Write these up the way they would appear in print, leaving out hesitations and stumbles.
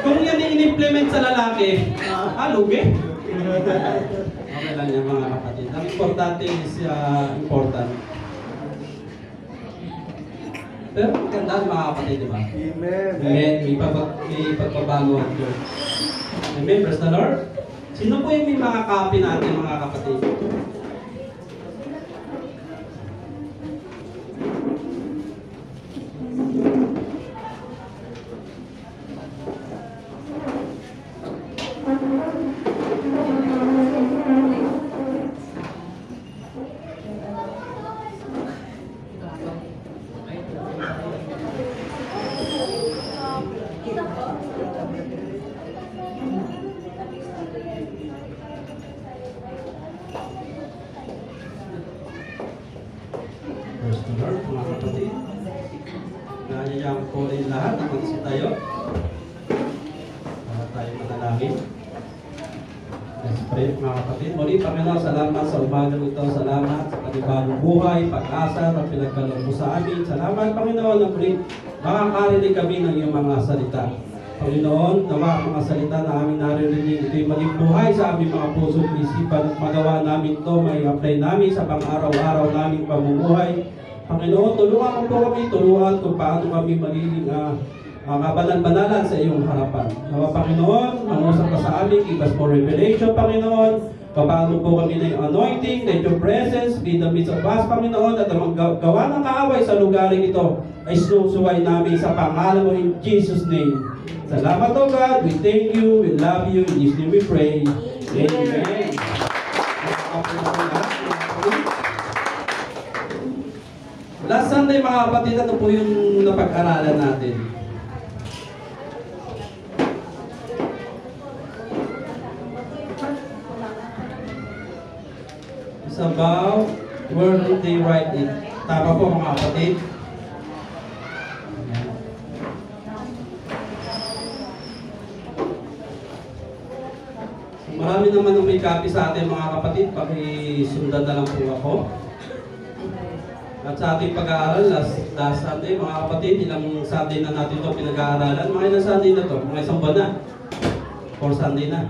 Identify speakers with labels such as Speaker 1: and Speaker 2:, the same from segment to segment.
Speaker 1: Kung yan in-implement sa lalaki, lugi. Okay lang yan mga kapatid. Ang importante is important. Pero magandaan mga kapatid, di ba?
Speaker 2: Amen.
Speaker 1: Amen. May pagbabago ang Diyos. Amen. Praise the Lord. Sino po yung may mga copy natin mga kapatid? Praise the Lord, mga kapatid. Nanyayang po rin lahat na mag-isip tayo. Para tayo manalangin. Let's pray, mga kapatid. Muli, Panginoon, salamat sa umagang ito. Salamat sa panibagong buhay, pag-asa na pinagkaloob mo sa amin. Salamat, Panginoon, na muli makakarinig kami ng iyong mga salita. Panginoon, nawa ang mga salita na aming naririnig, ito'y maging buhay sa aming mga puso at isipan at magawa namin ito, may apply namin sa pang-araw-araw naming pamumuhay. Panginoon, tulungan mo po kami, tulungan kung paano kami magiging kabalan-banalan sa iyong harapan. Nawa, Panginoon, mangusap ka sa amin, give us more revelation, Panginoon. Paano po kami na yung anointing, let your presence be the midst of us, Panginoon, at ang gawa ng kaaway sa lugaring ito ay sinusuway namin sa pangalan mo in Jesus' name. Salamat, O God. We thank you. We love you. In His name we pray. Amen. Last Sunday, mga kapatid, ito po yung napag-aralan natin. It's about where did they write it. Tama po, mga kapatid. Marami naman ang may copy sa atin mga kapatid, pakisundan na lang po ako. At sa ating pag-aaral, last Sunday mga kapatid, ilang Sunday na natin ito pinag-aaralan. Mga ilang Sunday na ito? Mga isang buwan na? 4 Sunday na?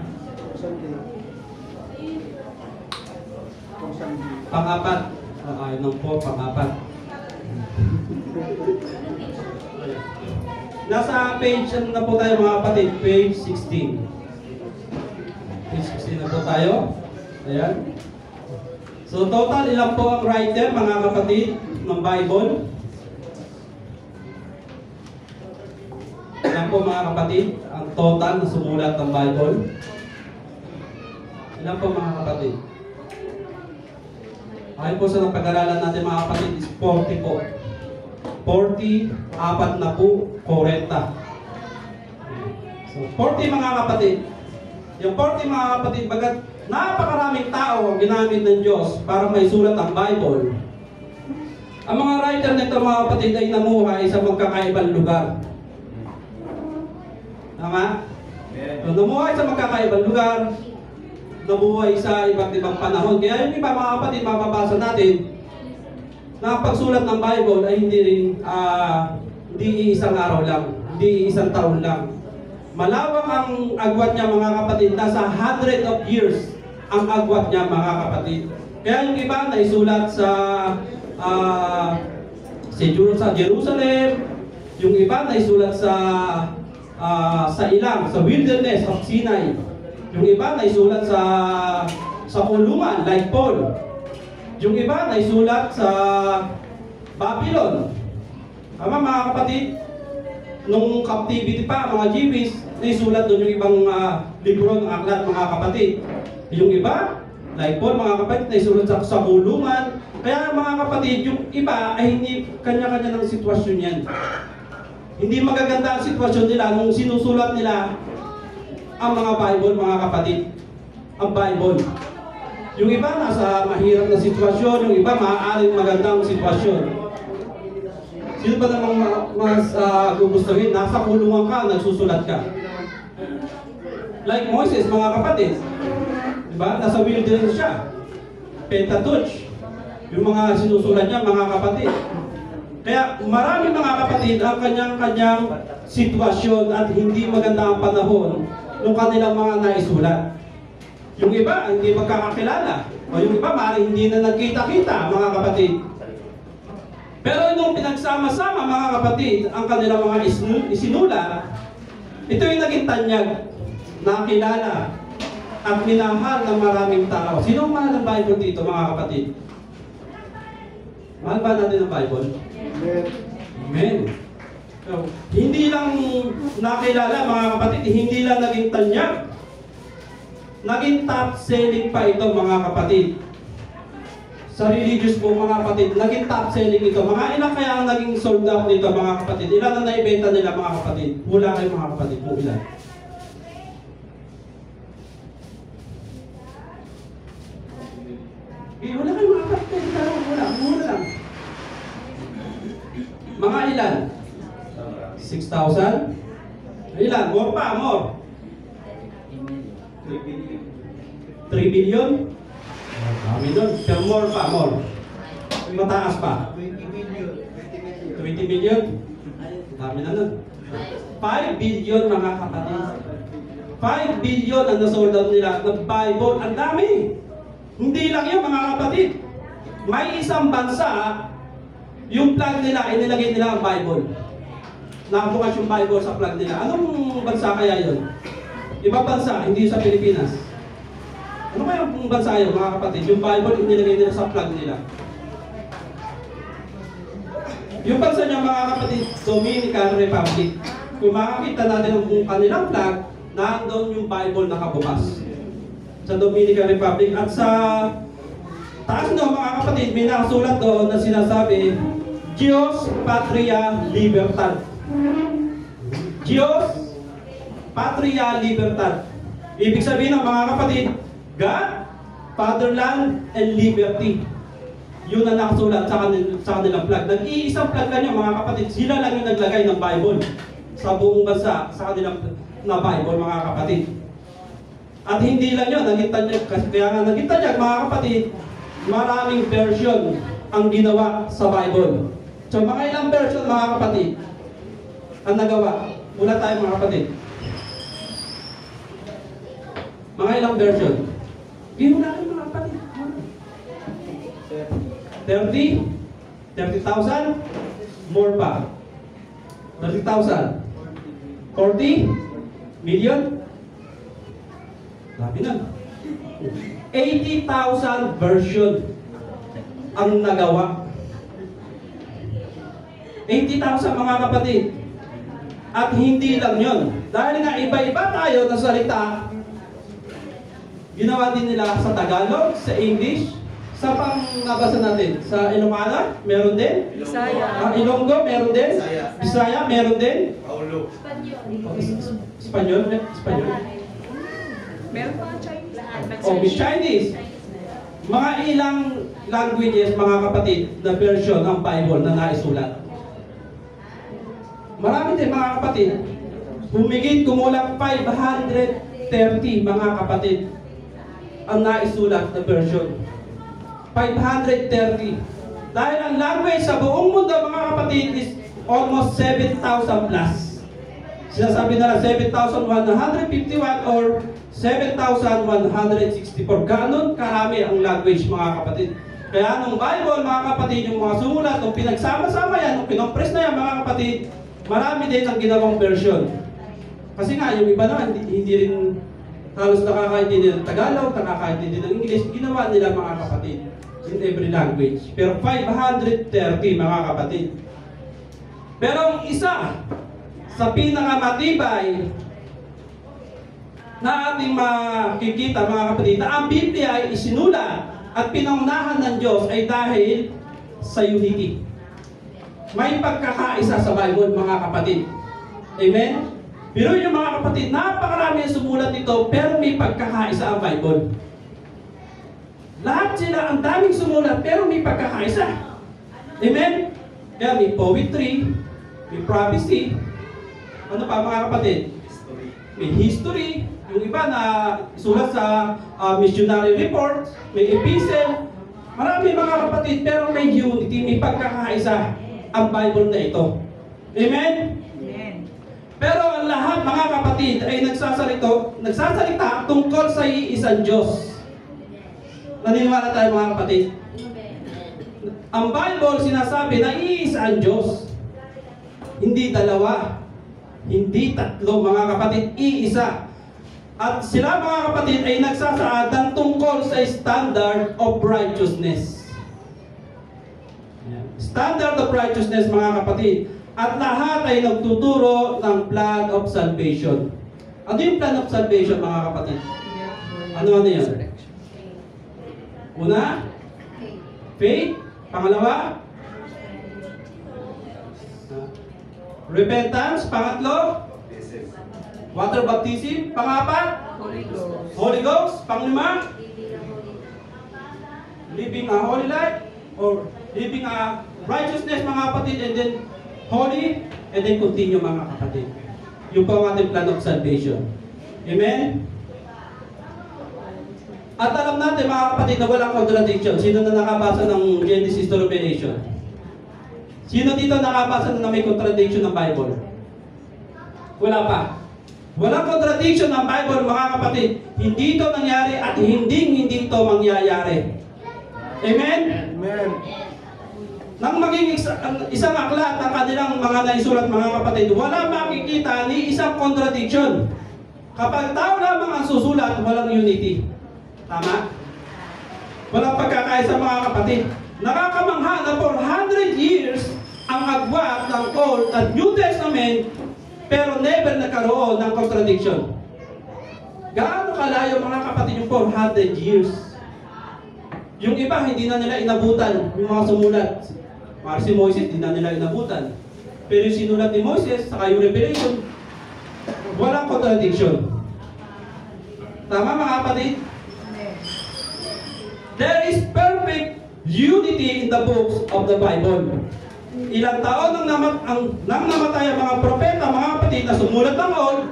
Speaker 1: Pang-apat. Ayun po, pang-apat. Nasa page na po tayo mga kapatid, page 16. Page 16 na po tayo. Ayan. So total, ilan po ang writer, mga kapatid, ng Bible? Ilan po mga kapatid, ang total na sumulat ng Bible? Ilan po mga kapatid? Ayon po sa napag-aralan natin mga kapatid is 40 po. 40, apat na po, 40. So 40 mga kapatid. Yung 40 mga kapatid, bagat napakaraming tao ang ginamit ng Diyos para may sulat ang Bible. Ang mga writer nito mga kapatid ay namuhay sa magkakaibang lugar. Tama? So, namuhay sa magkakaibang lugar, nabuhay sa iba't ibang panahon. Kaya yung iba mga kapatid, mababasa natin na pagsulat ng Bible ay hindi rin hindi isang araw lang, hindi isang taon lang. Malawak ang agwat niya mga kapatid, nasa 100 of years ang agwat niya mga kapatid. Kaya yung iba na isulat sa Jerusalem, yung iba na isulat sa ilang, sa wilderness of Sinai. Yung iba na isulat sa kulungan like Paul. Yung iba na isulat sa Babylon. Tama mga kapatid? Nung captivity pa, mga Jewish, naisulat doon yung ibang libro ng aklat mga kapatid. Yung iba, like Paul mga kapatid, naisulat sa kulungan. Kaya mga kapatid, yung iba ay hindi kanya-kanya ng sitwasyon yan. Hindi magaganda ang sitwasyon nila nung sinusulat nila ang mga Bible mga kapatid. Ang Bible. Yung iba nasa mahirap na sitwasyon, yung iba maaaring magandang sitwasyon. Sino ba namang mas gugustuhin? Nasa kulungan ka, nagsusulat ka. Like Moses, mga kapatid. Diba? Nasa wilderness siya. Pentateuch. Yung mga sinusulat niya, mga kapatid. Kaya marami mga kapatid ang kanyang-kanyang sitwasyon at hindi maganda ang panahon ng kanilang mga naisulat. Yung iba, hindi magkakakilala. O yung iba, maaaring hindi na nagkita-kita, mga kapatid. Pero nung pinagsama-sama, mga kapatid, ang kanilang mga isinulat, ito yung naging tanyag, nakilala, at minahal ng maraming tao. Sino ang mahal ng Bible dito, mga kapatid? Mahal ba natin ang Bible? Amen. Amen. So, hindi lang nakilala, mga kapatid, hindi lang naging tanyag, naging top selling pa ito, mga kapatid. Sa religious book, mga kapatid, naging top selling ito. Mga ilan kaya ang naging sold out nito, mga kapatid? Ilan ang naibenta nila, mga kapatid? Hula kayo, mga kapatid, kung ilan. Wala kayo, mga kapatid. Wala lang. Mga ilan? 6,000? Ilan? More pa, more. 3 billion? Dami doon. Pero more pa, more. Mataas pa. 20 million? Dami na nun. 5 billion, mga kapatid. 5 billion ang nasold out nila ng Bible. Ang dami. Hindi lang yun, mga kapatid. May isang bansa, yung flag nila, inilagay nila ang Bible. Nakabukas yung Bible sa flag nila. Anong bansa kaya yun? Ibang bansa, hindi sa Pilipinas. Ano kaya yung bansa yun, mga kapatid? Yung Bible, inilagay nila sa flag nila. Yung bansa niya, mga kapatid, Dominican Republic. Kung makakita natin ang kanilang flag, nandun yung Bible nakabukas sa Dominican Republic. At sa taas no, mga kapatid, may nakasulat doon na sinasabi, Dios, Patria, Libertad. Dios, Patria, Libertad. Ibig sabihin ng mga kapatid, God, Fatherland, and Liberty. Yun ang nakasulat sa kanilang flag. Nag-iisang flag lang yun, mga kapatid. Sila lang yung naglagay ng Bible sa buong bansa, sa kanilang na Bible, mga kapatid. At hindi lang yun, kaya nga naging mga kapatid, maraming version ang ginawa sa Bible. So mga ilang version, mga kapatid, ang nagawa. Mula tayo, mga kapatid. Mga ilang version. Mula tayo, mga kapatid. 30? 30,000? More pa. 30,000? 40 million? Grabe na. 80,000 version ang nagawa. 80,000, mga kapatid. At hindi lang yon. Dahil nga iba-iba tayo na salita, ginawa din nila sa Tagalog, sa English, sa pang nabasa natin. Sa Ilocana, meron din. Bisaya. Ilonggo, meron din. Bisaya, meron din. Paulo. Espanyol. Espanyol.
Speaker 2: Meron pa Chinese.
Speaker 1: May Chinese. Mga ilang languages, mga kapatid, na version ng Bible na naisulat. Marami din, mga kapatid. Humigit kumulang 530, mga kapatid, ang naisulat na version. 530. Dahil ang language sa buong mundo, mga kapatid, is almost 7,000 plus. Sinasabi nila 7,151 or 7,164. Ganon karami ang language, mga kapatid. Kaya nung Bible, mga kapatid, yung mga sumulat, nung pinagsama-sama yan, nung pinompress na yan, mga kapatid, marami din ang ginawang version. Kasi nga, yung iba naman, hindi rin halos nakakaintindi ng Tagalog, nakakaintindi ng English, ginawa nila, mga kapatid, in every language. Pero 530, mga kapatid. Pero ang isa sa pinakamatibay na ating makikita, mga kapatid, na ang Biblia ay isinulat at pinangunahan ng Diyos ay dahil sa unity. May pagkakaisa sa Bible, mga kapatid. Amen? Pero yung mga kapatid, napakarami ang sumulat nito, pero may pagkakaisa ang Bible. Lahat sila, ang daming sumulat, pero may pagkakaisa. Amen? Kaya may poetry, may prophecy, ano pa, mga kapatid? May history, yung iba na sulat sa missionary report, may epistle, marami, mga kapatid, pero may unity, may pagkakaisa. ang Bible na ito. Amen?
Speaker 2: Amen.
Speaker 1: Pero ang lahat, mga kapatid, ay nagsasalita tungkol sa iisang Diyos. Naniniwala tayo, mga kapatid? Ang Bible sinasabi na iisa ang Diyos. Hindi dalawa, hindi tatlo, mga kapatid, iisa. At sila, mga kapatid, ay nagsasaadan tungkol sa standard of righteousness. Standard of righteousness, mga kapatid. At lahat ay nagtuturo ng plan of salvation. Ano yung plan of salvation, mga kapatid? Ano yun? Una, faith. Pangalawa, repentance. Pangatlo, water baptism. Pangapat,
Speaker 2: Holy Ghost.
Speaker 1: Holy Ghost. Panglima, living a holy life or living a righteousness, mga kapatid, and then holy, and then continue, mga kapatid. Yung po ang ating plan of salvation. Amen? At alam natin, mga kapatid, na walang contradiction. Sino na nakabasa ng Genesis to Revelation? Sino dito nakabasa na may contradiction ng Bible? Wala pa. Walang contradiction ng Bible, mga kapatid. Hindi ito nangyari at hindi ito mangyayari. Amen?
Speaker 3: Amen.
Speaker 1: Nang maging isang aklat ng kanilang mga naisulat, mga kapatid, wala makikita ni isang contradiction. Kapag tao lamang ang susulat, walang unity. Tama? Walang pagkakaisa, mga kapatid. Nakakamangha na 400 years ang agwat ng Old at New Testament, pero never nagkaroon ng contradiction. Gaano kalayo, mga kapatid, yung 400 years? Yung iba, hindi na nila inabutan yung mga sumulat. Para si Moises, hindi na nila inabutan. Pero yung sinulat ni Moises, saka yung Revelation, walang contradiction. Tama, mga kapatid? There is perfect unity in the books of the Bible. Ilang taon nang namatay ang mga propeta, mga kapatid, na sumulat ng Old,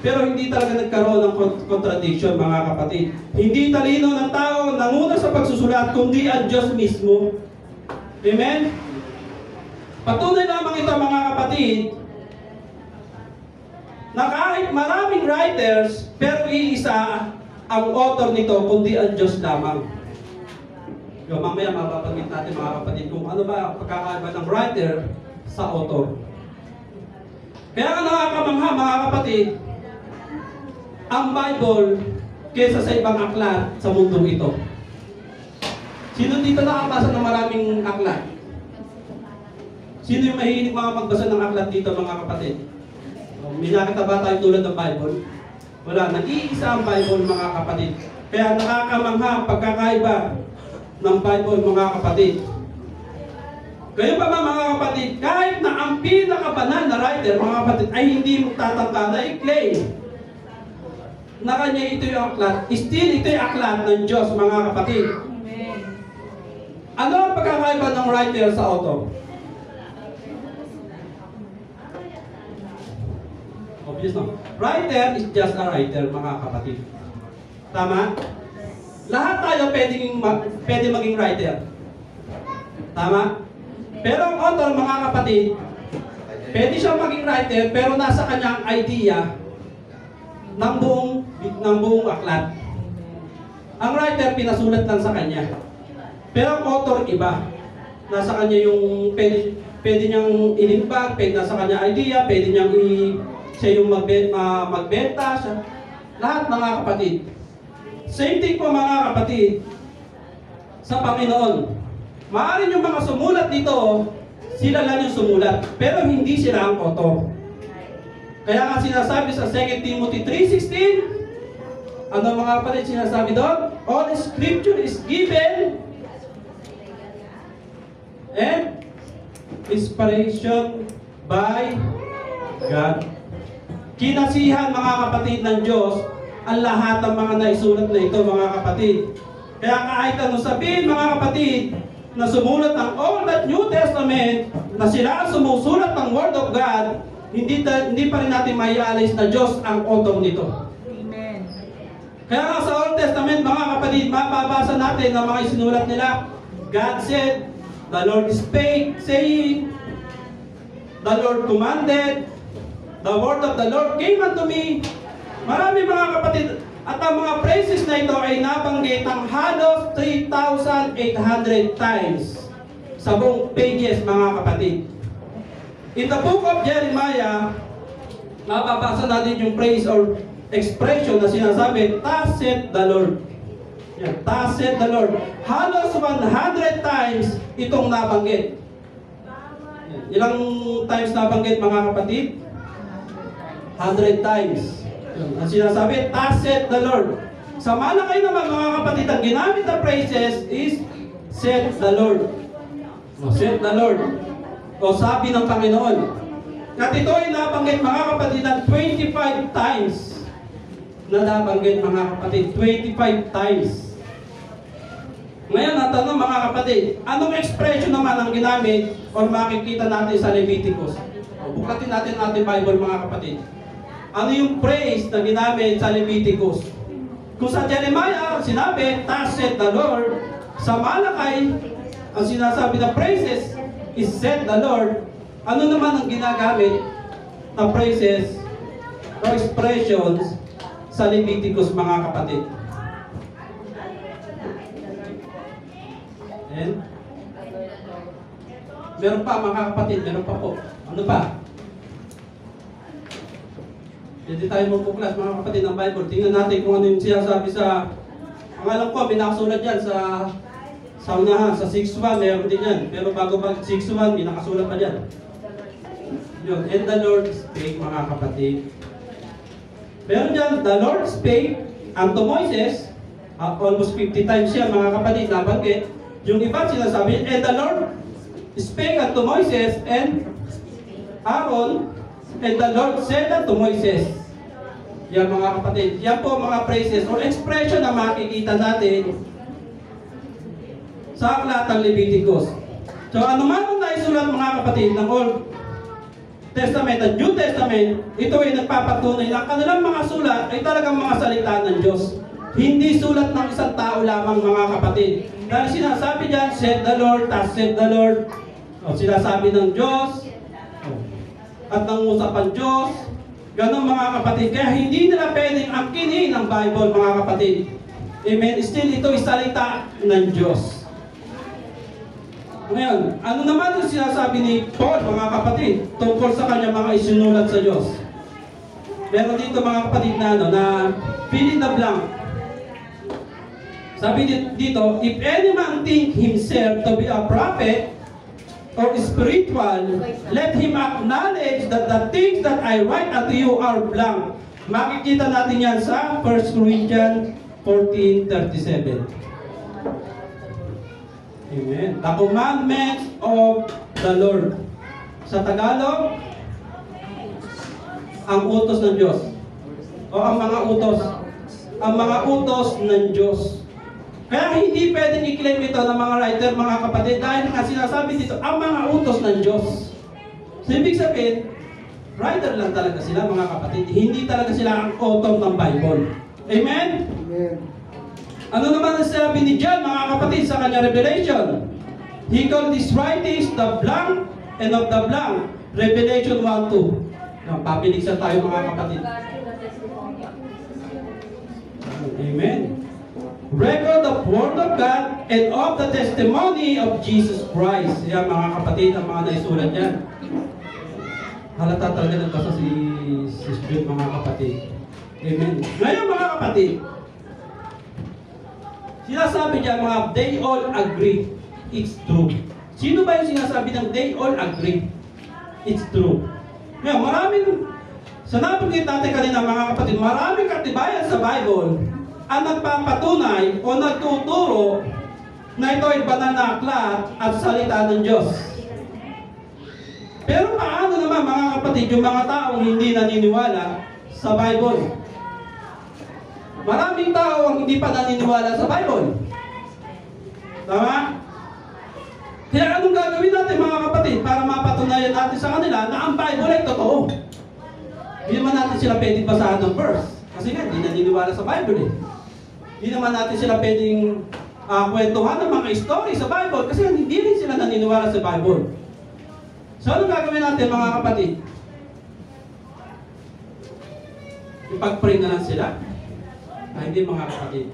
Speaker 1: pero hindi talaga nagkaroon ng contradiction, mga kapatid. Hindi talino ng tao nanguna sa pagsusulat, kundi ang Diyos mismo. Amen? Patunay lamang ito, mga kapatid, na kahit maraming writers, pero iisa ang author nito, kundi ang Diyos lamang. Yung mamaya mapapanggit natin, mga kapatid, kung ano ba pagkakaiba ng writer sa author. Kaya nga nakakamangha, mga kapatid, ang Bible kaysa sa ibang aklat sa mundong ito. Sino dito nakabasa ng maraming aklat? Sino yung mahilig mga magbasa ng aklat dito, mga kapatid? May nakita ba tayo tulad ng Bible? Wala, nag-iisa ang Bible, mga kapatid. Kaya nakakamangha ang pagkakaiba ng Bible, mga kapatid. Kayo pa ba, mga kapatid, kahit na ang pinakabanal na writer, mga kapatid, ay hindi magtatangka na i-claim na kanya ito yung aklat, still ito yung aklat ng Diyos, mga kapatid.
Speaker 2: Amen.
Speaker 1: Ano ang pagkakaiba ng writer sa author? Obvious, no? Writer is just a writer, mga kapatid. Tama? Lahat tayo pwede maging writer. Tama? Pero ang author, mga kapatid, pwede siyang maging writer, pero nasa kanyang idea ng buong aklat. Ang writer, pinasulat lang sa kanya. Pero ang author, iba. Nasa kanya yung pwede niyang ilimbag, pwede nasa kanya idea, pwede niyang siya yung magbenta, siya. Lahat, mga kapatid. Same thing po, mga kapatid, sa Panginoon. Maaaring yung mga sumulat dito, sila lang yung sumulat, pero hindi sila ang author. Kaya nga sinasabi sa 2 Timothy 3:16, ano, mga kapatid, sinasabi doon? All scripture is given and inspiration by God. Kinasihan, mga kapatid, ng Diyos ang lahat ng mga naisulat na ito, mga kapatid. Kaya kahit ano sabihin, mga kapatid, na sumulat ng Old at New Testament, na sila ang sumusulat ng Word of God, hindi pa rin natin maialis na Diyos ang author nito.
Speaker 2: Amen.
Speaker 1: Kaya nga sa Old Testament, mga kapatid, mababasa natin na mga isinulat nila, God said, The Lord spake, saying, the Lord commanded, the word of the Lord came unto me. Marami mga kapatid, at ang mga phrases na ito ay nabanggit ang halos 3,800 times sa buong pages mga kapatid. In the book of Jeremiah, mababasa natin yung phrase or expression na sinasabi, thus saith the Lord. Yan, thus saith the Lord. Halos 100 times itong nabanggit. Yan. Ilang times nabanggit mga kapatid? 100 times. Yan. Ang sinasabi, thus saith the Lord. Sa Malakay naman mga kapatid, ang ginamit na phrases is saith the Lord. O, saith the Lord. O sabi ng Panginoon. At ito ay nabanggit mga kapatid ng 25 times. Na nabanggit mga kapatid, 25 times. Ngayon, natanong mga kapatid, anong expression naman ang ginamit o makikita natin sa Leviticus? O, buklatin natin ang ating Bible mga kapatid. Ano yung phrase na ginamit sa Leviticus? Kung sa Jeremiah, sinabi, thus saith the Lord. Sa Malakay, ang sinasabi na phrases is said the Lord. Ano naman ang ginagamit na phrases o expressions sa Leviticus mga kapatid? And, meron pa mga kapatid, meron pa po. Ano pa? Hindi tayo magpuklas mga kapatid ng Bible. Tingnan natin kung ano yung sinasabi sa, ang alam ko, may nakasulat dyan sa unahan, sa 6.1, meron din yan. Pero bago mag 6.1, may nakasulat pa dyan. Yun, and the Lord spake mga kapatid. Meron dyan, the Lord spake unto Moises, almost 50 times yan mga kapatid, nabanggit. Yung iba sinasabi, and the Lord spake unto Moises and Aaron, and the Lord said unto Moises. Yan mga kapatid, yan po mga phrases or expression na makikita natin sa aklat ng Leviticus. So ano man ang naisulat mga kapatid ng Old Testament at New Testament, ito ay nagpapatunay na kanilang mga sulat ay talagang mga salita ng Diyos. Hindi sulat ng isang tao lamang mga kapatid. Dahil sinasabi diyan, said the Lord, thus said the Lord. O, sinasabi ng Diyos at nangusap ang Diyos. Ganon mga kapatid. Kaya hindi nila pwedeng angkinin ang Bible mga kapatid. Amen. Still ito ay salita ng Diyos. Ngayon, ano naman yung sinasabi ni Paul mga kapatid tungkol sa kanya mga isinulat sa Diyos? Meron dito mga kapatid na na fill in the blank. Sabi dito, if any man think himself to be a prophet or spiritual, let him acknowledge that the things that I write unto you are blank. Makikita natin yan sa 1 Corinthians 14:37. Amen. The commandments of the Lord. Sa Tagalog, ang utos ng Diyos. O ang mga utos. Ang mga utos ng Diyos. Kaya hindi pwedeng i-claim ito ng mga writer, mga kapatid, dahil nga sinasabi dito, ang mga utos ng Diyos. So, ibig sabihin, writer lang talaga sila, mga kapatid. Hindi talaga sila ang author ng Bible. Amen?
Speaker 3: Amen.
Speaker 1: Ano naman ang sabi ni John, mga kapatid, sa kanya Revelation? He called these writings the blank and of the blank. Revelation 1:2. Papiligsan tayo mga kapatid. Amen. Record of Word of God and of the testimony of Jesus Christ. Yan mga kapatid, ang mga naisulat yan. Halata talaga nagbasa si Spirit mga kapatid. Amen. Ngayon mga kapatid, sinasabi dyan mga, they all agree. It's true. Sino ba yung sinasabi ng they all agree? It's true. Ngayon, maraming, sa nabanggit natin kanina mga kapatid, maraming katibayan sa Bible ang nagpapatunay o nagtuturo na ito ay banal na aklat at salita ng Diyos. Pero paano naman mga kapatid yung mga taong hindi naniniwala sa Bible? Maraming tao ang hindi pa naniniwala sa Bible. Tama? Kaya anong gagawin natin mga kapatid para mapatunayan natin sa kanila na ang Bible ay totoo? Hindi naman natin sila pwedeng basahan ng verse. Kasi nga, hindi naniniwala sa Bible eh. Hindi naman natin sila pwedeng kwentuhan ng mga story sa Bible kasi hindi rin sila naniniwala sa Bible. So, ano gagawin natin mga kapatid? Ipag-pray na lang sila? Hindi mga kapatid.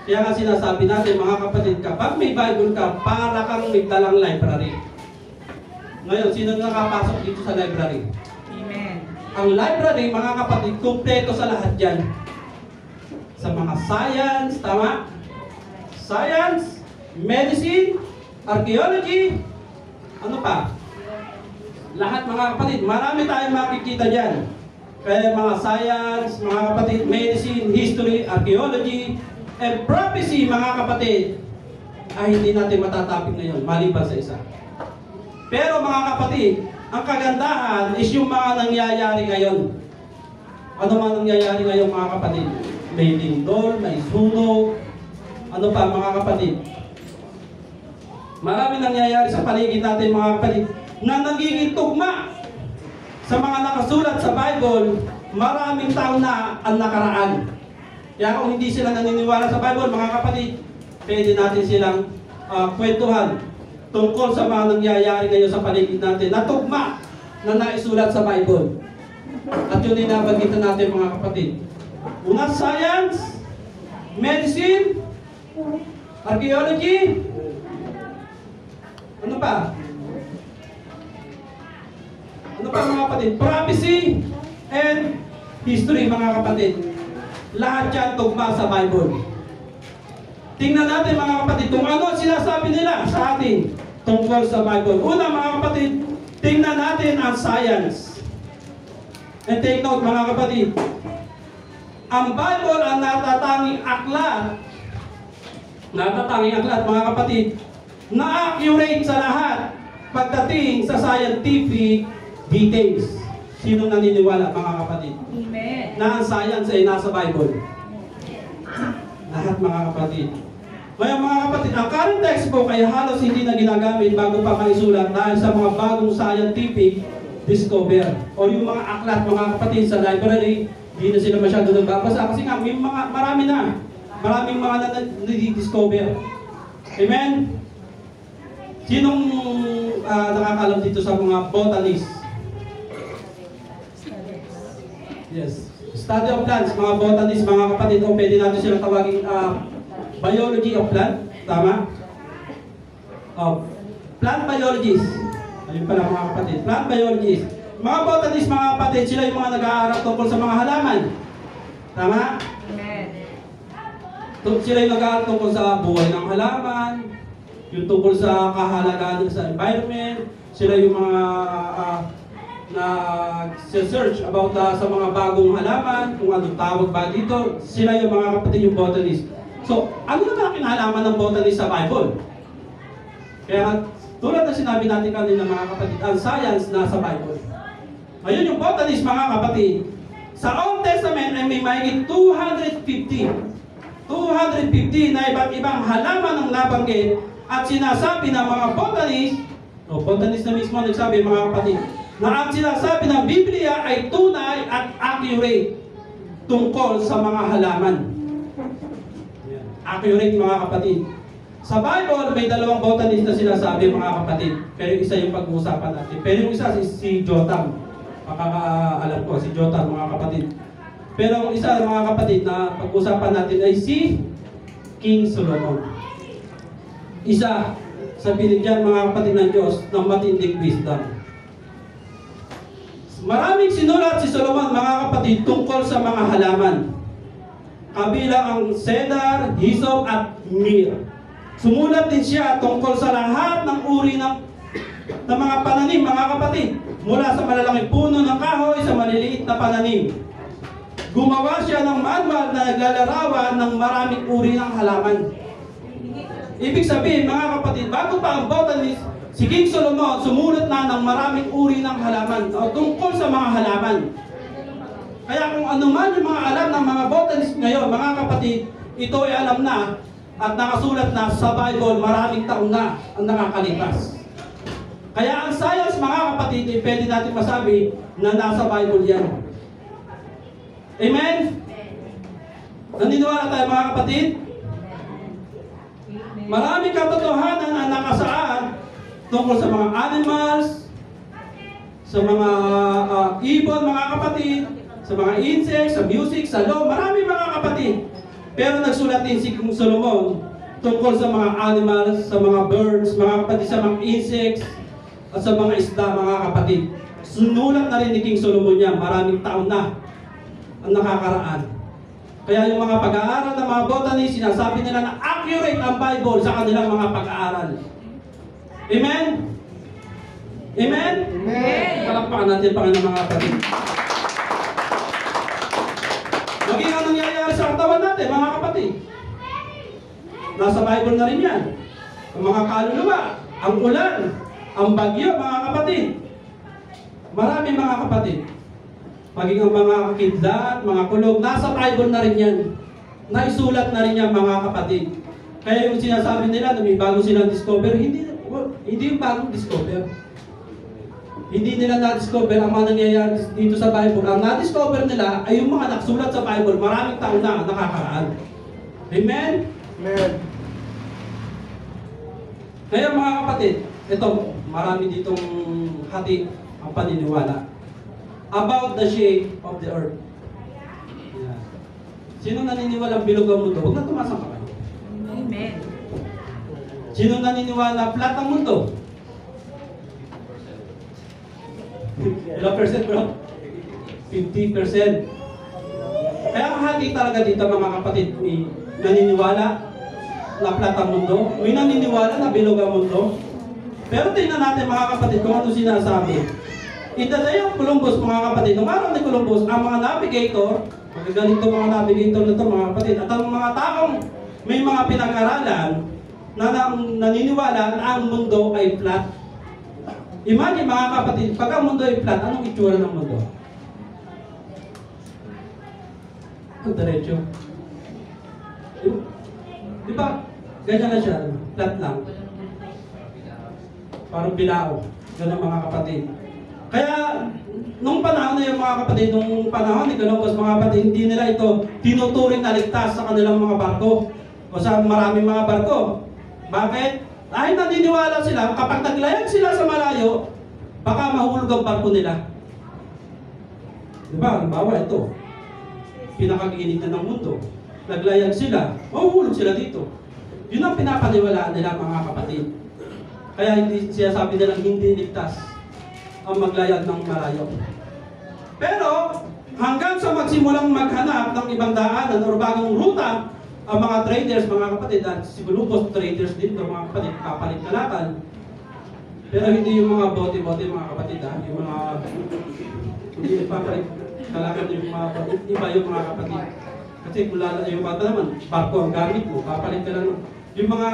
Speaker 1: Kaya nga sinasabi natin mga kapatid, kapag may Bible ka, para kang may dalang library. Ngayon, sino nakapasok dito sa library?
Speaker 2: Amen.
Speaker 1: Ang library, mga kapatid, kumpleto sa lahat yan. Sa mga science, tama? Science, medicine, archaeology, ano pa? Lahat mga kapatid, marami tayong makikita dyan. Kaya mga science, mga kapatid, medicine, history, archaeology, and prophecy, mga kapatid, ay hindi natin matatapik ngayon, maliban sa isa. Pero mga kapatid, ang kagandahan is yung mga nangyayari ngayon. Ano man nangyayari ngayon mga kapatid? May lindol, may sunog, ano pa mga kapatid? Marami nangyayari sa paligid natin mga kapatid na nagiging tugma sa mga nakasulat sa Bible. Maraming taon na ang nakaraan. Kaya kung hindi sila naniniwala sa Bible mga kapatid, pwede natin silang kwentuhan tungkol sa mga nangyayari ngayon sa paligid natin na tugma na naisulat sa Bible. At yun din nabagitan natin mga kapatid. Una, science, medicine, archaeology, ano pa? Ano pa mga kapatid? Prophecy and history mga kapatid. Lahat yan tugma sa Bible. Tingnan natin mga kapatid kung ano sinasabi nila sa atin tungkol sa Bible. Una mga kapatid, tingnan natin ang science. And take note mga kapatid, ang Bible ang natatanging aklat mga kapatid, na accurate sa lahat pagdating sa scientific details. Sino naniniwala mga kapatid?
Speaker 2: Amen.
Speaker 1: Na ang science ay nasa Bible. Lahat mga kapatid. Ngayon mga kapatid, ang current textbook ay halos hindi na ginagamit bago pa maisulat dahil sa mga bagong scientific discover. O yung mga aklat mga kapatid sa library, hindi na sila masyado nagbabasa kasi nga may maraming mga na-discover. Amen? Sinong nakakalam dito sa mga botanist? Yes. Study of plants, mga botanist, mga kapatid, o pwede natin silang tawagin biology of plant. Tama? Plant biologist. Ayun pala mga kapatid. Plant biologist. Mga botanist, mga kapatid, sila yung mga nag-aaral tungkol sa mga halaman. Tama?
Speaker 2: Amen.
Speaker 1: Sila yung nag-aaral tungkol sa buhay ng halaman, yung tungkol sa kahalagaan sa environment, sila yung mga nag-search about sa mga bagong halaman, kung anong tawag ba dito, sila yung mga kapatid yung botanist. So, ano naman ang kinalaman ng botanist sa Bible? Kaya, tulad na sinabi natin kanina mga kapatid, ang science nasa Bible. Ngayon yung botanist mga kapatid, sa Old Testament ay may mahigit 250 na iba't ibang halaman ang nabanggit at sinasabi ng mga botanist na mismo nagsabi mga kapatid, na ang sinasabi ng Biblia ay tunay at accurate tungkol sa mga halaman. Accurate mga kapatid. Sa Bible, may dalawang botanist na sinasabi mga kapatid. Pero isa yung pag-uusapan natin. Pero yung isa si Jotham. Makakaalam ko, si Jotham mga kapatid. Pero ang isa mga kapatid na pag-uusapan natin ay si King Solomon. Isa sa binigyan mga kapatid ng Diyos ng matinding wisdom. Maraming sinulat si Solomon mga kapatid tungkol sa mga halaman. Kabilang ang cedar, hyssop at myrrh. Sumulat din siya tungkol sa lahat ng uri ng mga pananim mga kapatid. Mula sa malalaking puno ng kahoy sa maliliit na pananim. Gumawa siya ng manual na naglalarawan ng maraming uri ng halaman. Ibig sabihin mga kapatid, bago pa ang botanist, si King Solomon sumulat na ng maraming uri ng halaman o tungkol sa mga halaman. Kaya kung ano man yung mga alam ng mga botanist ngayon, mga kapatid, ito ay alam na at nakasulat na sa Bible maraming taon na ang nakakalipas. Kaya ang science mga kapatid, pwede natin masabi na nasa Bible yan. Amen? Naniniwala tayo mga kapatid?
Speaker 2: Amen.
Speaker 1: Maraming katotohanan ang nakasaad tungkol sa mga animals, sa mga ibon, mga kapatid, sa mga insects, sa music, sa law, marami mga kapatid. Pero nagsulat din si Kung Solomon tungkol sa mga animals, sa mga birds, mga kapatid, sa mga insects, at sa mga isda, mga kapatid. Sinulat na rin ni King Solomon yan, maraming taon na ang nakakaraan. Kaya yung mga pag-aaral ng mga botany, sinasabi nila na accurate ang Bible sa kanilang mga pag-aaral. Amen? Amen?
Speaker 2: Amen.
Speaker 1: Palakpakan natin, Panginoon, mga kapatid. Maging ang nangyayari sa katawan natin, mga kapatid. Nasa Bible na rin yan. Ang mga kaluluwa, ang ulan, ang bagyo, mga kapatid. Marami mga kapatid. Maging ang mga kidlat, mga kulog, nasa Bible na rin yan. Naisulat na rin yan, mga kapatid. Kaya yung sinasabi nila na may bago silang discover, hindi yung bagong discover. Hindi nila na-discover ang mga nangyayari dito sa Bible. Ang na-discover nila ay yung mga naksulat sa Bible, maraming taon na nakakaraan. Amen?
Speaker 3: Amen.
Speaker 1: Kaya mga kapatid, ito, marami ditong hati ang paniniwala about the shape of the earth. Yeah. Sino naniniwala bilog ang mundo? Huwag na tumasang kamay.
Speaker 2: Amen.
Speaker 1: Sino naniniwala flat ang mundo? Ilang percent bro? 50%. Kaya ang hati talaga dito mga kapatid, may naniniwala na flat ang mundo, may naniniwala na bilog ang mundo. Pero tingnan natin mga kapatid kung ano sinasabi. In the day of Columbus, mga kapatid, nung araw ni Columbus, ang mga navigator, magagaling itong mga navigator na ito mga kapatid, at ang mga taong may mga pinag-aralan na naniniwala na ang mundo ay flat. Imagine mga kapatid, pag ang mundo ay flat, anong itsura ng mundo? Ang diretso. Di ba? Ganyan na siya, flat lang. Parang bilao. Ganun mga kapatid. Kaya, nung panahon na yung mga kapatid, nung panahon ni Columbus, mga kapatid, hindi nila ito tinuturing na ligtas sa kanilang mga barko o sa maraming mga barko. Bakit? Dahil naniniwala sila, kapag naglayag sila sa malayo, baka mahulog ang barko nila. Diba? Halimbawa ito, pinakaginit na ng mundo. Naglayag sila, mahuhulog sila dito. Yun ang pinapaniwalaan nila mga kapatid. Kaya hindi siya sabi nilang hindi ligtas ang maglayag ng malayo. Pero, hanggang sa magsimulang maghanap ng ibang daanan o bagong ruta, ang mga traders, mga kapatid, at si Columbus traders dito, mga kapatid, kapalit kalatan. Pero hindi yung mga bote-bote, mga kapatid, yung mga hindi papalit kalatan yung mga iba yung mga kapatid. Kasi kung yung bata naman, barko ang gamit mo, kapalit ka lang yung mga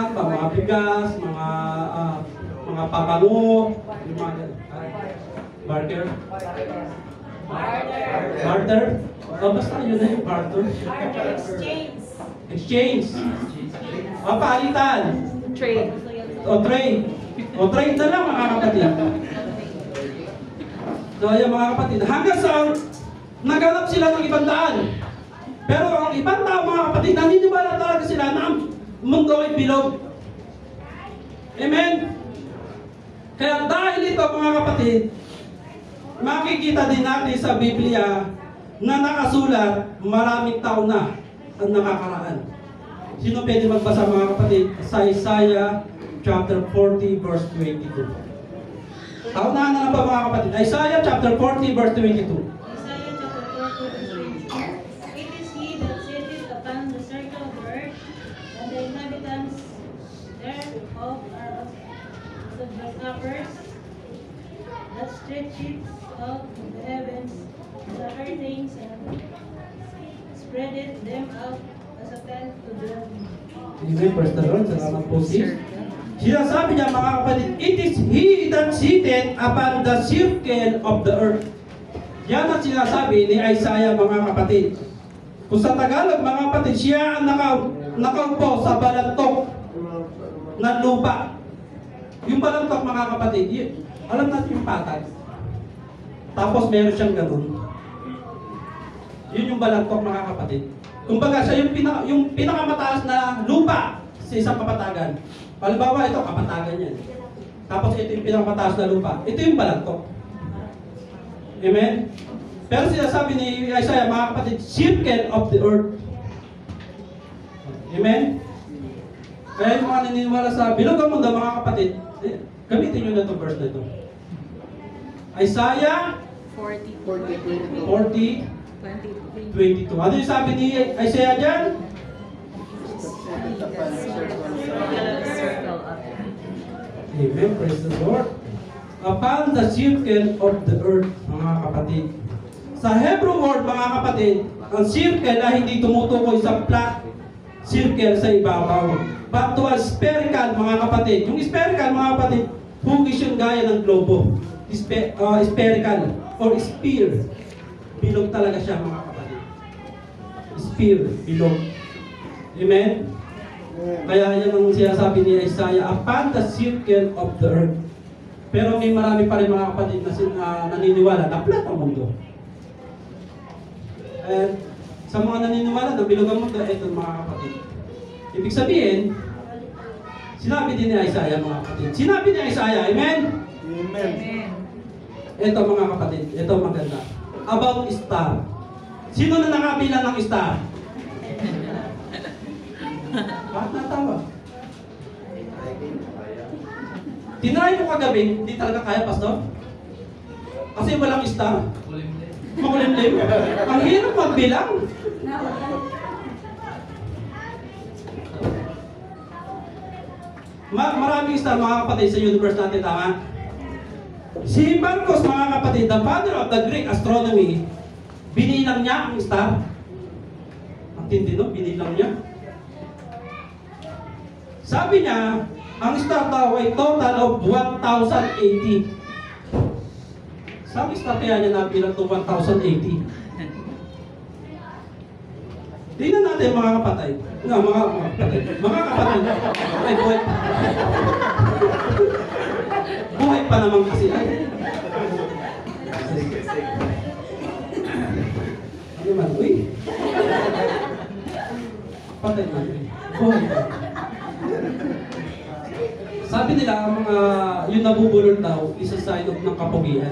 Speaker 1: bigas, mga pabango, yung mga barter. Barter? O basta yun na yung barter. Exchange. Palitan.
Speaker 2: Trade.
Speaker 1: O trade. O trade na lang mga kapatid. So ayan mga kapatid, hanggang sa naghanap sila ng ibang daan. Pero ang ibang tao mga kapatid, naniniwala talaga sila na ang mundo ay bilog. Amen? Kaya dahil ito mga kapatid, makikita din natin sa Biblia na nakasulat maraming taon na ang nakakaraan. Sino pwede magbasa mga kapatid? Sa Isaiah chapter 40 verse 22. Kaunahan na ba mga kapatid? Isaiah chapter 40 verse 22.
Speaker 4: Isaiah chapter 40 verse 22. It is he that sitteth upon the circle of the earth, and the inhabitants thereof are of the grasshoppers, that stretcheth out the heavens, the earthlings, and spreadeth them out as a tent to dwell in.
Speaker 1: Amen. Praise the Lord. Salamat po sis. Sinasabi niya mga kapatid, it is he that sitteth upon the circle of the earth. Yan ang sinasabi ni Isaiah mga kapatid. Kung sa Tagalog mga kapatid, siya ang nakaupo sa balantok ng lupa. Yung balantok mga kapatid, alam natin yung patag. Tapos meron siyang ganun. Yun yung balantok mga kapatid. Kumbaga siya yung pinakamataas na lupa sa isang kapatagan. Halimbawa, ito, kapatagan yan. Tapos ito yung pinakamataas na lupa. Ito yung balantok. Amen? Pero sinasabi ni Isaiah, mga kapatid, circle of the earth. Amen? Kaya yung mga naniniwala sa bilog ang mundo, mga kapatid, gamitin nyo na itong verse na ito. Isaiah
Speaker 2: 40,
Speaker 1: 40,
Speaker 2: 23.
Speaker 1: 22. Ano yung sabi ni Isaiah dyan?
Speaker 2: Circle of
Speaker 1: Amen, praise the Lord. Upon the circle of the earth, mga kapatid. Sa Hebrew word, mga kapatid, ang circle ay hindi tumutukoy sa flat circle sa ibabaw. But to a spherical, mga kapatid. Yung spherical, mga kapatid, hugis yung gaya ng globo. Spherical or sphere. Bilog talaga siya, mga kapatid. Sphere, bilog. Amen? Kaya yan ang sinasabi ni Isaiah, upon the circle of the earth. Pero may marami pa rin mga kapatid na naniniwala na flat ang mundo. At sa mga naniniwala na bilog ang mundo, ito mga kapatid. Ibig sabihin, sinabi din ni Isaiah, mga kapatid. Sinabi ni Isaiah, amen?
Speaker 2: Amen.
Speaker 1: Ito mga kapatid, ito maganda. About star. Sino na nakabilang ng star? Bakit natawa? Tinry mo kagabi, hindi talaga kaya, Pastor? Kasi walang star. Makulimlim. Ang hirap magbilang. Maraming star, mga kapatid, sa universe natin, tama? Si Marcos, mga kapatid, the father of the Greek astronomy, binilang niya ang star. Ang tindi, no? Binilang niya. Sabi niya, ang star daw ay total of 1,080. Sabi star kaya niya nabilang to 1,080. Tingnan natin mga kapatid. Mga kapatid. Ay, buhay. Buhay pa naman kasi. Ay. Ano man? Uy. Patay na. Buhay pa. Sabi nila, ang mga yung nabubulol daw, is a sign of ng kapugian.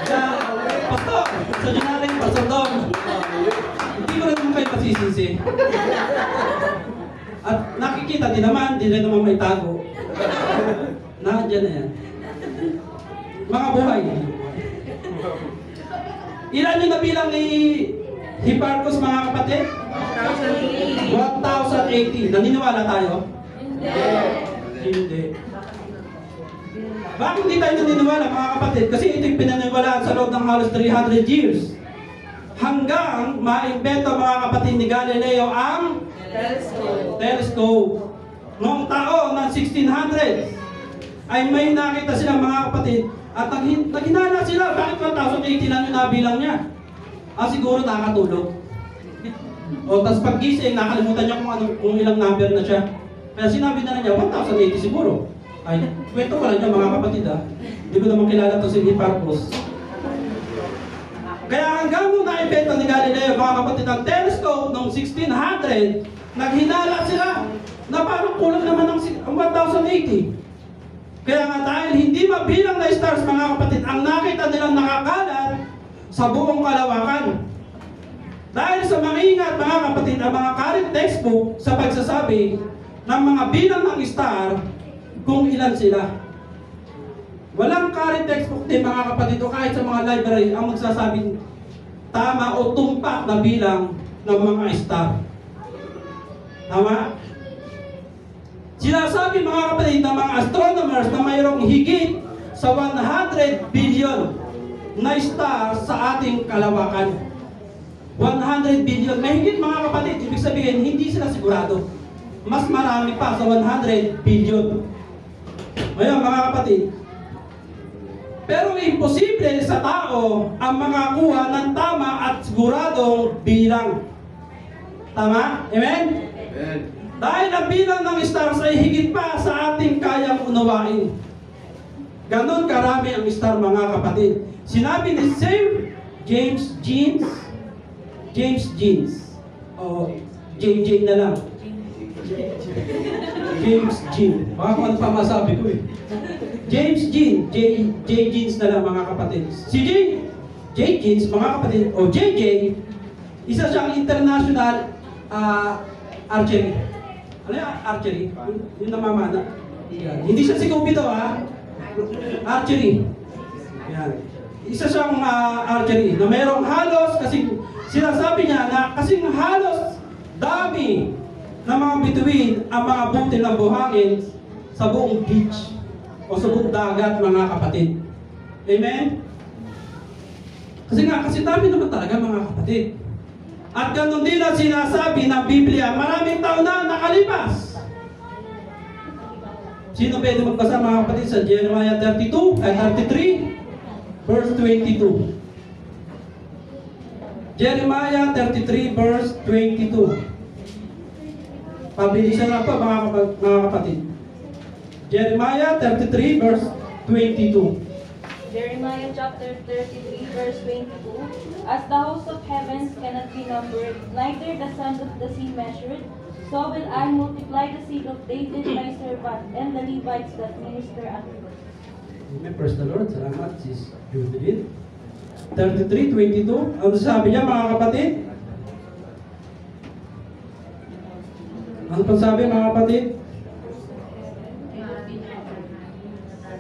Speaker 1: Kaya, Pastor, sa dyan natin, Pastor Dom, hindi ko rin naman kayo pasisisi. At nakikita din naman, di rin naman may tago. Nandiyan na yan. Mga buhay. Ilan yung nabilang ni Hipparchus, mga kapatid? 1,080. Naniniwala tayo? Hindi. Bakit hindi tayo naniniwala, mga kapatid? Kasi ito yung pinaniniwalaan sa loob ng halos 300 years. Hanggang maimbento, mga kapatid, ni Galileo ang telescope. Noong taon ng 1600 ay may nakita sila, mga kapatid, at naghinala sila. Bakit 1,080 lang yung nabilang niya? Siguro nakakatulog. O, tapos pag-gising, nakalimutan niya kung ilang number na siya. Kaya sinabi na niya, 1,080 siguro. Ay, kwento ko lang niya, mga kapatid, ha. Hindi ko naman kilala to si Hipparchus. Kaya hanggang nung na-invento ni Galileo, mga kapatid, ang telescope noong 1600, naghinala sila na parang kulang naman ng 1,080. Kaya nga dahil hindi mabilang na stars, mga kapatid, ang nakita nilang nakakalat sa buong kalawakan. Dahil sa mangingat, mga kapatid, ang mga current textbook sa pagsasabi ng mga bilang ng star kung ilan sila. Walang current textbook din, mga kapatid, o kahit sa mga library ang magsasabing tama o tumpak na bilang ng mga star. Tama? Sinasabi, mga kapatid, ng mga astronomers na mayroong higit sa 100 billion na star sa ating kalawakan. 100 billion. Mahigit, mga kapatid. Ibig sabihin, hindi sila sigurado. Mas marami pa sa 100 billion. Ngayon, mga kapatid, pero imposible sa tao ang makakuha ng tama at siguradong bilang. Tama? Amen?
Speaker 3: Amen.
Speaker 1: Dahil ang bilang ng stars ay higit pa sa ating kayang unawain. Ganon karami ang star, mga kapatid. Sinabi ni Sir James Jeans, o JJ na lang. James Jean. Baka kung ano pa masabi ko eh. James Jean. J Jeans na lang mga kapatid. Si J Jeans, mga kapatid, o JJ, isa siyang international archery. Ano yung archery? Yung namamana. Yan. Hindi siya si Cupido ha. Archery. Yan. Isa siyang archery na merong halos, kasi sinasabi niya na kasing halos dami na mga bituin ang mga butil ng buhangin sa buong beach o sa buong dagat, mga kapatid. Amen? Kasi dami naman talaga, mga kapatid. At ganun din ang sinasabi ng Biblia, maraming taon na nakalipas. Sino pwede magbasa, mga kapatid, sa Jeremiah 33 verse 22. Jeremiah 33 verse 22. Pabilisan na po, mga kapatid. Jeremiah 33 verse 22.
Speaker 3: Jeremiah chapter 33 verse 22. As the host of heavens cannot be numbered, neither the sand of the sea measured, so will I multiply the seed of David my servant, and the Levites that minister unto me.
Speaker 1: Amen. Praise the Lord. Salamat, Sis Judith. 33:22. Ano sabi niya, mga kapatid? Ano pa sabi, mga kapatid?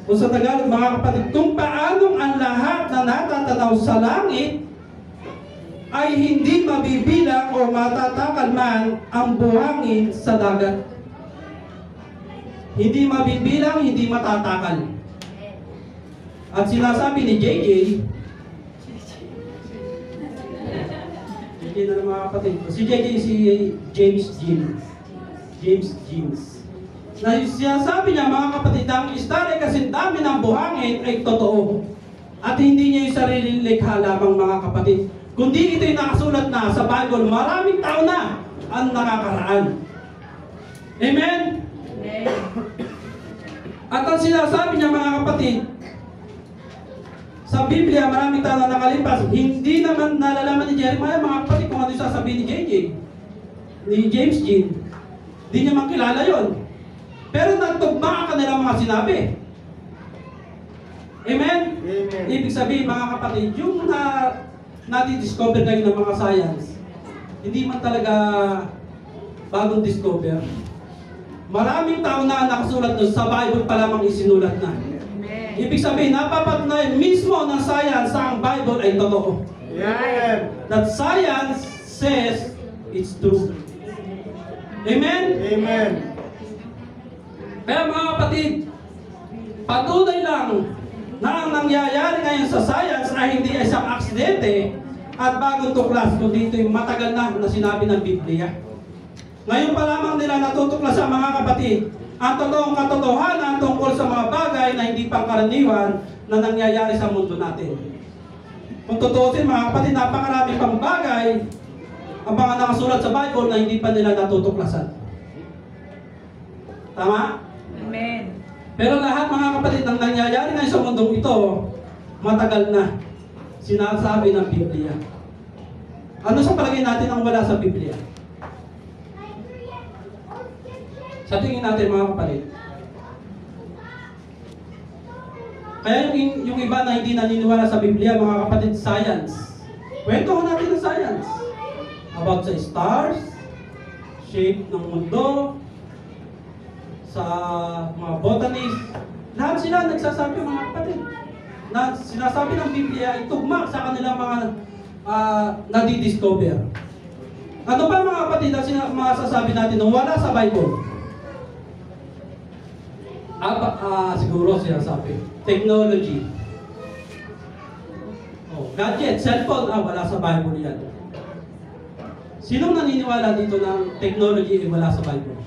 Speaker 1: Kung sa Tagalog, mga kapatid, kung paanong ang lahat na natatanaw sa langit ay hindi mabibilang o matatakal man ang buhangin sa dagat. Hindi mabibilang, hindi matatakal. At sinasabi ni JJ na ng mga kapatid ko. Si JJ, si James Jeans. Na sinasabi niya, mga kapatid, ang istorya kasi dami ng buhangin ay totoo. At hindi niya yung sariling likha lamang, mga kapatid. Kundi ito'y nakasulat na sa Bible, maraming taon na ang nakakaraan. Amen?
Speaker 3: Amen.
Speaker 1: At ang sinasabi niya, mga kapatid, sa Biblia, maraming taon na nakalipas. Hindi naman nalalaman ni Jeremiah, mga kapatid, kung ano yung sasabihin ni JJ, ni James Jean. Hindi niya makilala yon. Pero nagtugma ang kanilang mga sinabi. Amen?
Speaker 2: Amen.
Speaker 1: Ibig sabihin, mga kapatid, yung nadi-discover kayo ng mga science, hindi man talaga bagong discover. Maraming taon na nakasulat doon, sa Bible pa lamang isinulat na. Ibig sabihin, napapatunayan mismo ng science sa ang Bible ay totoo.
Speaker 2: Amen.
Speaker 1: That science says it's true. Amen?
Speaker 2: Amen.
Speaker 1: Kaya mga kapatid, patunay lang na ang nangyayari ngayon sa science ay hindi isang aksidente at bagong tuklas, kundi ito yung matagal na sinabi ng Biblia. Ngayon pa lamang nila natutuklasan, mga kapatid, ang totoong katotohanan tungkol sa mga bagay na hindi pangkaraniwan na nangyayari sa mundo natin. Kung tutusin, mga kapatid, napakarami pang bagay ang mga nakasulat sa Bible na hindi pa nila natutuklasan. Tama?
Speaker 3: Amen.
Speaker 1: Pero lahat, mga kapatid, ang nangyayari ngayon sa mundong ito, matagal na sinasabi ng Biblia. Ano sa palagay natin ang wala sa Biblia? Sa tingin natin, mga kapatid. Kaya yung iba na hindi naniniwala sa Biblia, mga kapatid, science. Kwentuhan natin ng science. About sa stars, shape ng mundo, sa mga botanist. Lahat sila nagsasabi, mga kapatid, na sinasabi ng Biblia ay tugma sa kanilang mga nadi-discover. Ano ba, mga kapatid, ang masasabi natin na wala sa Bible? Siguro sinasabi. Technology. Gadget, cellphone, wala sa Bible yan. Sinong naniniwala dito na technology ay wala sa Bible?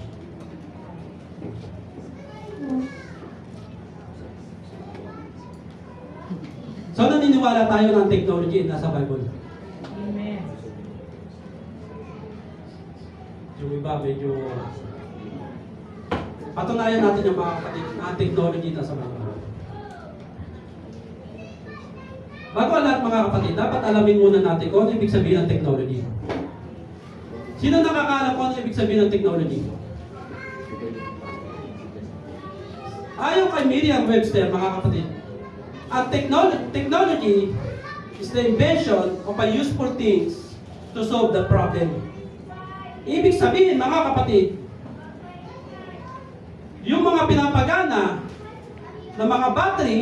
Speaker 1: So naniniwala tayo ng technology na sa Bible?
Speaker 3: Amen.
Speaker 1: Yung iba medyo patunayan natin yung mga kapatid na technology na sa Bible. Bago ang lahat, mga kapatid, dapat alamin muna natin kung ano ibig sabihin ng technology. Sino nakakaalam kung ano ibig sabihin ng technology? Ayon kay Merriam-Webster, mga kapatid, at technology is the invention of a useful things to solve the problem. Ibig sabihin, mga kapatid, yung mga pinapagana ng mga battery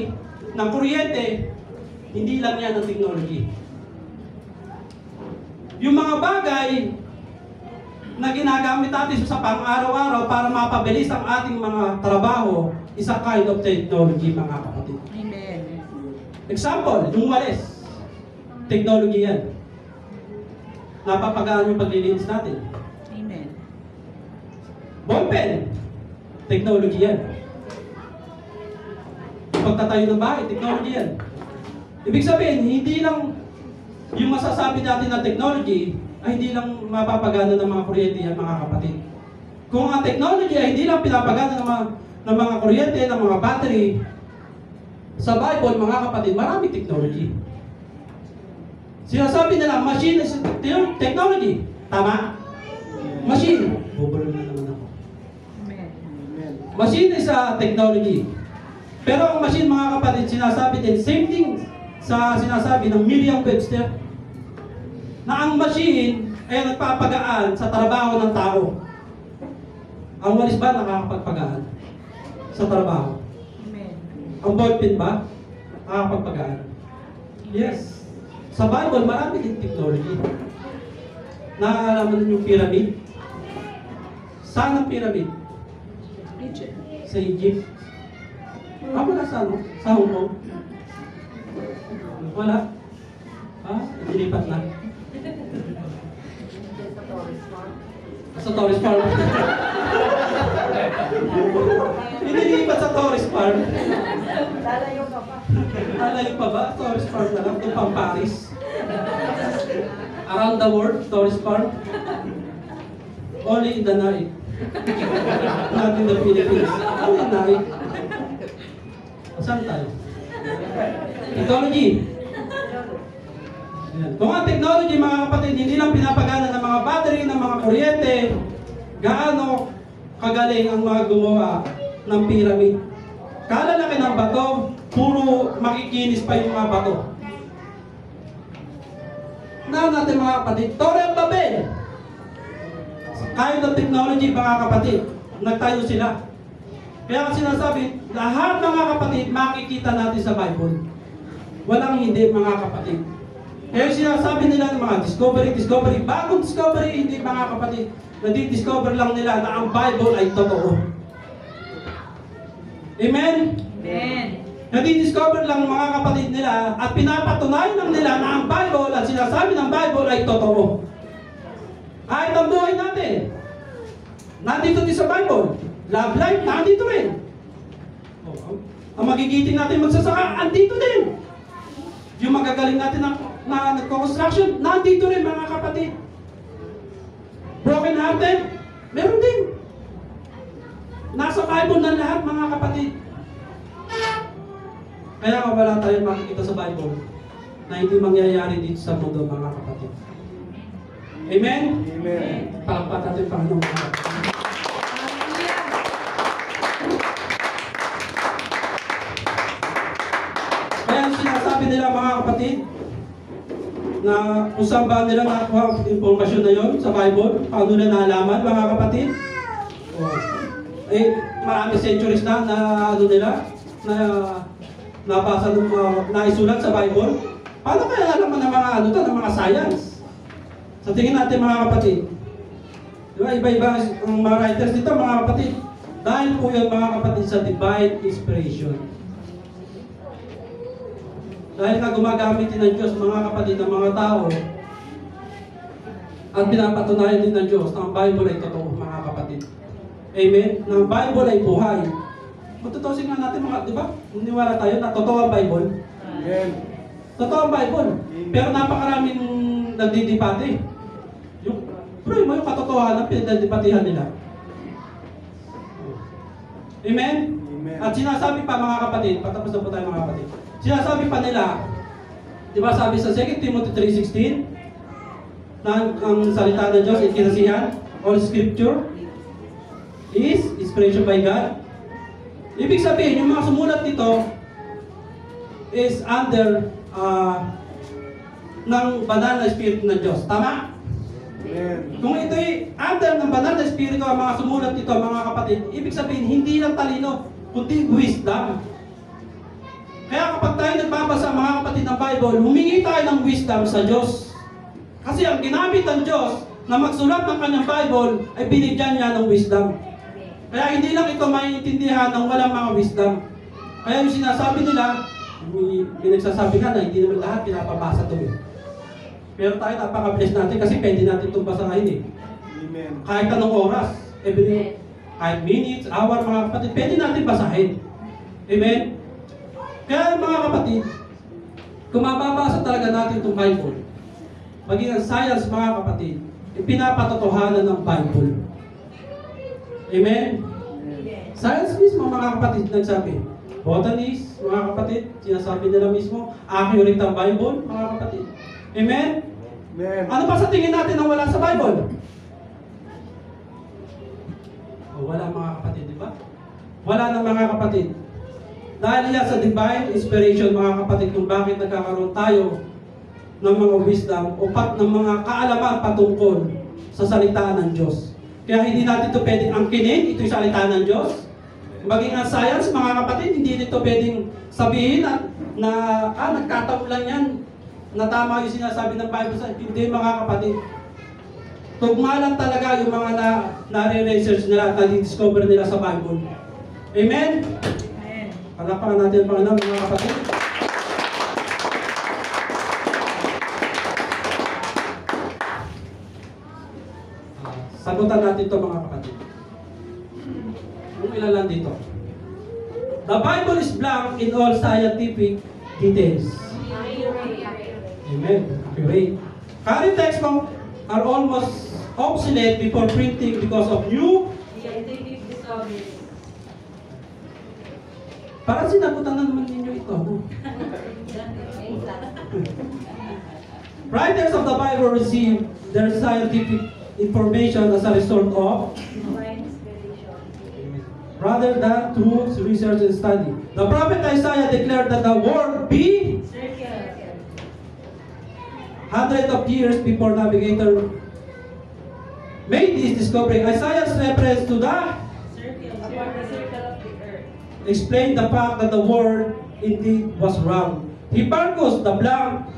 Speaker 1: ng kuryente, hindi lang yan ang technology. Yung mga bagay na ginagamit natin sa pang-araw-araw para mapabilis ang ating mga trabaho, is a kind of technology, mga kapatid.
Speaker 2: Amen.
Speaker 1: Example, yung walis. Technology yan. Napapagaan yung paglilinis natin.
Speaker 2: Amen.
Speaker 1: Ballpen. Technology yan. Pagtatayo ng bahay, technology yan. Ibig sabihin, hindi lang yung masasabi natin na technology ay hindi lang mapapagana ng mga kuryente yan, mga kapatid. Kung ang technology ay hindi lang pinapagana ng mga kuryente, ng mga battery, sa Bible, mga kapatid, marami technology. Sinasabi nila, machine is technology. Tama? Machine. Bubulong na naman ako.
Speaker 2: Amen.
Speaker 1: Machine is a technology. Pero ang machine, mga kapatid, sinasabi din, same thing sa sinasabi ng Merriam-Webster, na ang machine ay nagpapagaan sa trabaho ng tao. Ang walis ba nakakapagpagaan sa trabaho?
Speaker 2: Amen.
Speaker 1: Ang ballpen ba nakakapagpagaan? Yes. Sa Bible, marami din technology. Naalala yung pyramid? Saan ang pyramid?
Speaker 2: Egypt.
Speaker 1: Sa Egypt. Wala sa ano? Sa Hong Kong? Wala? Dilipat na. Sa Torres Farm. Inilipat sa Torres Farm.
Speaker 2: Lalayo ka pa.
Speaker 1: Lalayo pa ba? Torres Farm na lang. Ito pang Paris. Around the world, Torres Farm. Only in the night. Not in the Philippines. Only in the night. Saan tayo? Technology. Ayan. Kung ang technology, mga kapatid, hindi lang pinapagana ng mga battery, ng mga kuryente, gaano kagaling ang mga gumawa ng pyramid. Kalalaki ng bato, puro makikinis pa yung mga bato. Na natin, mga kapatid, Torre of Babel. Kind of technology, mga kapatid, nagtayo sila. Kaya ang sinasabi, lahat ng mga kapatid, makikita natin sa Bible. Walang hindi, mga kapatid. Kaya sinasabi nila ng mga discovery, bagong discovery, hindi, mga kapatid, nadi-discover lang nila na ang Bible ay totoo. Amen?
Speaker 2: Amen.
Speaker 1: Nadi-discover lang mga kapatid nila at pinapatunayan lang nila na ang Bible at sinasabi ng Bible ay totoo. Kahit ang buhay natin, nandito din sa Bible. Love life, nandito rin. Ang magigiting natin magsasaka, andito din. Yung magagaling natin na nagko-construction, nandito rin, mga kapatid. Broken hearted, meron din. Nasa Bible na lahat, mga kapatid. Kaya nga wala tayong makikita sa Bible na hindi mangyayari dito sa mundo, mga kapatid. Amen?
Speaker 2: Amen.
Speaker 1: Palakpak natin ang Panginoon. Kaya ang sinasabi nila, mga kapatid, na kung saan ba nila nakuha ang informasyon na yon sa Bible, paano nila nalaman, mga kapatid? Marami centuries na ano nila, na nabasa ng naisulat sa Bible. Paano kaya nalaman ng mga ng mga science? Sa tingin natin, mga kapatid, di ba, iba-iba ang mga writers dito, mga kapatid. Dahil po yan, mga kapatid, sa divine inspiration. Dahil nga gumagamit din ng Diyos, mga kapatid, ng mga tao, at pinapatunayan din ng Diyos na ang Bible ay totoo, mga kapatid. Amen? Na ang Bible ay buhay. Matutusin nga natin, mga, di ba? Niniwala tayo na totoo ang Bible.
Speaker 2: Amen.
Speaker 1: Totoo ang Bible. Pero napakaraming nagdidebate. Pero yung katotohanan, pinagdidebatehan nila. Amen?
Speaker 2: Amen.
Speaker 1: At sinasabi pa, mga kapatid, patapos na po tayo, mga kapatid. Sinasabi pa nila, di ba sabi sa 2 Timothy 3:16, na ang salita ng Diyos ay kinasihan, all scripture is inspiration by God, Ibig sabihin, yung mga sumulat dito is under ng banal na Espiritu ng Diyos. Tama?
Speaker 2: Amen.
Speaker 1: Kung ito'y under ng banal na Espiritu ang mga sumulat dito, mga kapatid, ibig sabihin, hindi lang talino, kundi wisdom. Kaya kapag tayo nagbabasa, mga kapatid, ng Bible, humingi tayo ng wisdom sa Diyos. Kasi ang ginamit ng Diyos na magsulat ng kanyang Bible ay binigyan niya ng wisdom. Kaya hindi lang ito maiintindihan ng walang mga wisdom. Kaya yung sinasabi nila, may nagsasabi nga na hindi naman lahat pinapabasa ito eh. Pero tayo napaka-bless natin kasi pwede natin itong basahin eh.
Speaker 2: Amen.
Speaker 1: Kahit anong oras, kahit minutes, hour, mga kapatid, pwede natin basahin. Amen? Kaya mga kapatid, kung mababasa talaga natin itong Bible, maging ang science, mga kapatid, ipinapatotohanan ng Bible. Amen? Science mismo, mga kapatid, nagsabi. Botanists, mga kapatid, sinasabi nila mismo, accurate ang Bible, mga kapatid. Amen?
Speaker 2: Amen.
Speaker 1: Ano pa sa tingin natin na wala sa Bible? Wala, mga kapatid, di ba? Wala na, mga kapatid. Dahil yan sa divine inspiration, mga kapatid, kung bakit nagkakaroon tayo ng mga wisdom o ng mga kaalaman patungkol sa salita ng Diyos. Kaya hindi natin ito pwedeng angkinin, ito'y salita ng Diyos. Maging ang science, mga kapatid, hindi nito pwedeng sabihin na nagkataon lang yan, na tama yung sinasabi ng Bible sa hindi, mga kapatid. Tugma lang talaga yung mga nare-research nila at na-discover nila sa Bible. Amen?
Speaker 4: Amen.
Speaker 1: Palapakan natin ang Panginoon, mga kapatid. Sagutan natin ito, mga kapatid. Yung ilan lang dito. The Bible is blank in all scientific details. Amen. Accurate. Current textbooks are almost obsolete before printing because of new.
Speaker 4: Scientific discoveries.
Speaker 1: Parang sinagutan na naman ninyo ito. No? Writers of the Bible received their scientific information as a result of
Speaker 4: Divine inspiration.
Speaker 1: rather than through research and study. The prophet Isaiah declared that the world be
Speaker 4: Circle.
Speaker 1: hundreds of years before navigator made this discovery. Isaiah's reference to the
Speaker 4: Circle. Upon the circle of the earth.
Speaker 1: explained the fact that the world indeed was round. Hipparchus the blank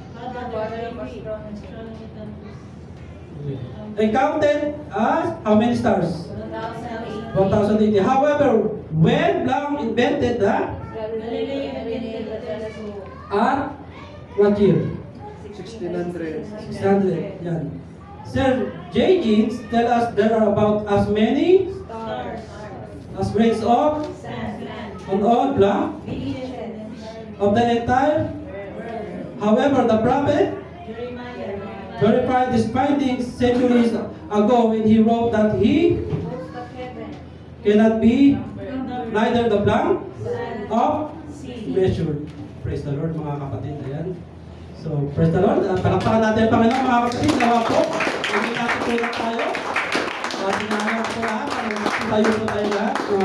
Speaker 1: counted as how many stars? 1,080. However, when Blanc invented the at what year?
Speaker 2: 1600.
Speaker 1: 600. Yan. Sir J. Jeans tell us there are about as many as grains of on all Blanc of the entire. However, the prophet verified these findings centuries ago when he wrote that he cannot be neither the blank of measured. Praise the Lord, mga kapatid. Ayan. So, praise the Lord. Palakpakan natin ang Panginoon, mga kapatid. Nawa po. Hindi natin tulad tayo. At sinanay po lahat. Tayo po tayo lahat.